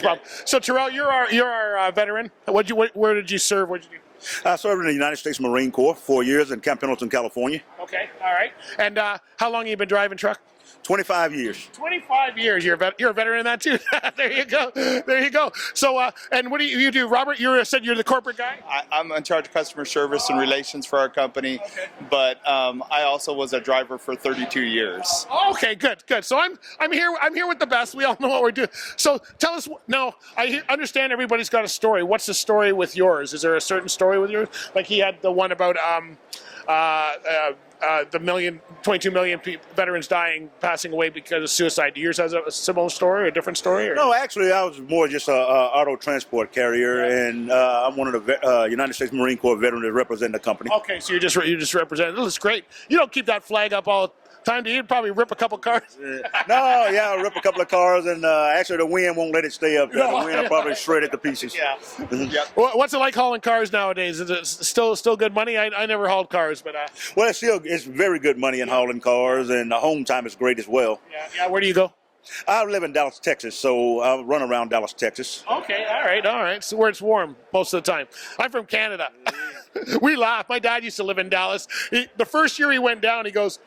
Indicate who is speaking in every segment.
Speaker 1: problem. So Terrell, you're our veteran. Where did you serve? What did you do?
Speaker 2: I served in the United States Marine Corps 4 years in Camp Pendleton, California.
Speaker 1: Okay, all right. And how long have you been driving truck?
Speaker 2: 25 years.
Speaker 1: 25 years. You're a veteran in that too. There you go. There you go. So, and what do you do, Robert? You said you're the corporate guy.
Speaker 3: I'm in charge of customer service and relations for our company, but I also was a driver for 32 years.
Speaker 1: Okay, good. So I'm here with the best. We all know what we're doing. So tell us. No, I understand everybody's got a story. What's the story with yours? Is there a certain story with yours? Like he had the one about the 22 million veterans dying, passing away because of suicide. Do yours has a similar story or a different story? Or?
Speaker 2: No, actually, I was more just an auto transport carrier, and I'm one of the United States Marine Corps veterans that represent the company.
Speaker 1: Okay, so you just represent. That's great. You don't keep that flag up all the time, do you? Probably rip a couple cars.
Speaker 2: No, yeah, I'll rip a couple of cars, and actually the wind won't let it stay up there. The wind will probably shred it to pieces.
Speaker 3: Yeah. Yep.
Speaker 1: What's it like hauling cars nowadays? Is it still good money? I never hauled cars, but
Speaker 2: well, it's very good money in hauling cars, and the home time is great as well.
Speaker 1: Yeah. Where do you go?
Speaker 2: I live in Dallas, Texas, so I run around Dallas, Texas.
Speaker 1: Okay, all right. So where it's warm most of the time. I'm from Canada. We laugh. My dad used to live in Dallas. The first year he went down, he goes,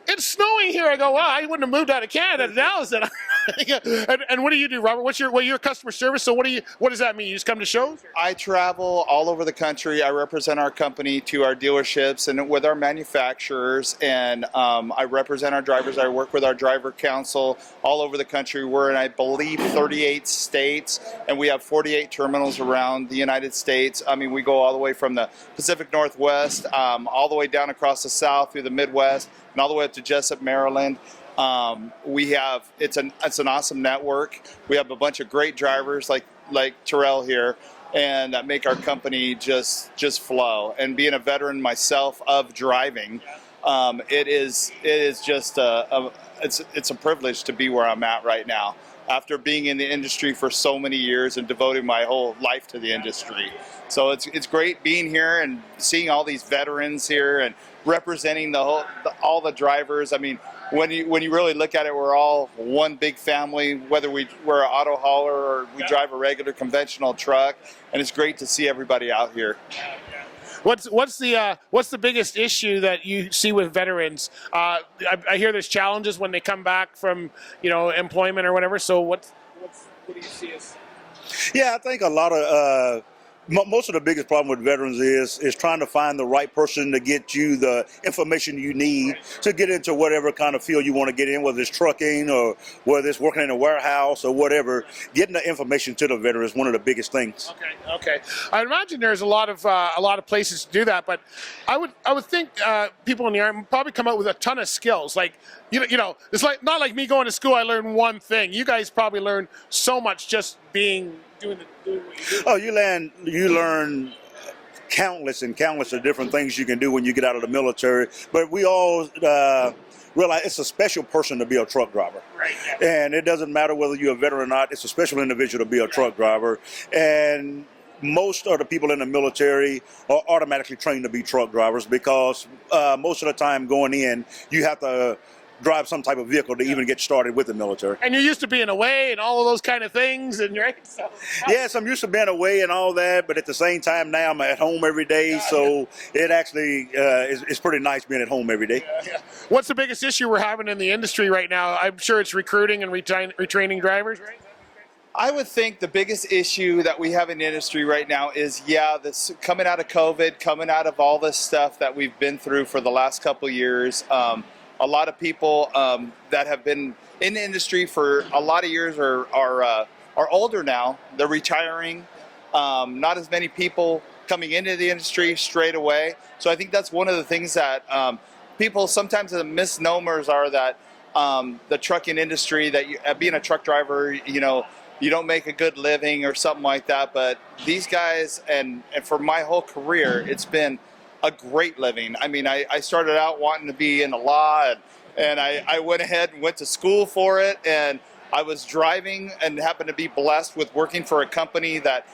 Speaker 1: "It's snowing here." I go, "Wow, I wouldn't have moved out of Canada to Dallas then." And what do you do, Robert? What's your customer service? So what does that mean? You just come to shows?
Speaker 3: I travel all over the country. I represent our company to our dealerships and with our manufacturers, and I represent our drivers. I work with our driver council all over the country. We're in, I believe, 38 states, and we have 48 terminals around the United States. I mean, we go all the way from the Pacific Northwest, all the way down across the South through the Midwest, and all the way up to Jessup, Maryland. It's an awesome network. We have a bunch of great drivers like Terrell here, and that make our company just flow. And being a veteran myself of driving, it is just it's a privilege to be where I'm at right now, after being in the industry for so many years and devoting my whole life to the industry. So it's great being here and seeing all these veterans here and representing all the drivers. I mean, when you really look at it, we're all one big family, whether we're an auto hauler or we drive a regular conventional truck, and it's great to see everybody out here.
Speaker 1: What's the biggest issue that you see with veterans? I hear there's challenges when they come back from employment or whatever. So what do you see as?
Speaker 2: Yeah, I think a lot of most of the biggest problem with veterans is trying to find the right person to get you the information you need to get into whatever kind of field you want to get in, whether it's trucking or whether it's working in a warehouse or whatever. Getting the information to the veteran is one of the biggest things.
Speaker 1: Okay. I imagine there's a lot of places to do that, but I would think people in the Army probably come out with a ton of skills. Like it's like not like me going to school. I learned one thing. You guys probably learn so much just doing what you do.
Speaker 2: Oh, you learn countless of different things you can do when you get out of the military. But we all realize it's a special person to be a truck driver.
Speaker 1: Right. Yeah.
Speaker 2: And it doesn't matter whether you're a veteran or not. It's a special individual to be a truck driver. And most of the people in the military are automatically trained to be truck drivers because most of the time going in, you have to drive some type of vehicle to even get started with the military.
Speaker 1: And you're used to being away and all of those kind of things, and right? So,
Speaker 2: yes, I'm used to being away and all that, but at the same time now I'm at home every day, so it actually is pretty nice being at home every day.
Speaker 1: Yeah. What's the biggest issue we're having in the industry right now? I'm sure it's recruiting and retraining drivers, right?
Speaker 3: I would think the biggest issue that we have in the industry right now is, this coming out of COVID, coming out of all this stuff that we've been through for the last couple of years. A lot of people that have been in the industry for a lot of years are older now. They're retiring. Not as many people coming into the industry straight away. So I think that's one of the things that people sometimes the misnomers are that the trucking industry, that being a truck driver, you don't make a good living or something like that. But these guys, and for my whole career, it's been a great living. I mean, I started out wanting to be in the law, and I went ahead and went to school for it, and I was driving and happened to be blessed with working for a company that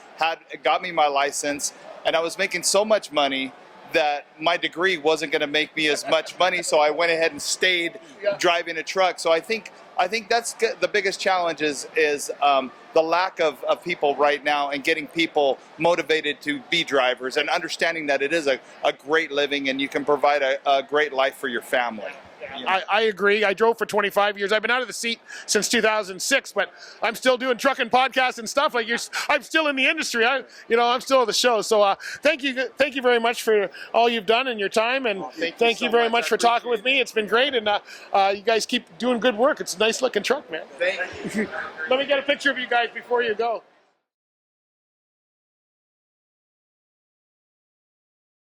Speaker 3: got me my license, and I was making so much money that my degree wasn't going to make me as much money, so I went ahead and stayed driving a truck. So I think I think that's the biggest challenge is the lack of people right now, and getting people motivated to be drivers, and understanding that it is a great living and you can provide a great life for your family.
Speaker 1: I agree. I drove for 25 years. I've been out of the seat since 2006, but I'm still doing trucking podcasts and stuff. Like I'm still in the industry. I'm still at the show. So thank you very much for all you've done and your time, and thank you very much for talking with me. It's been great, and you guys keep doing good work. It's a nice looking truck, man.
Speaker 3: Thank you.
Speaker 1: Let me get a picture of you guys before you go.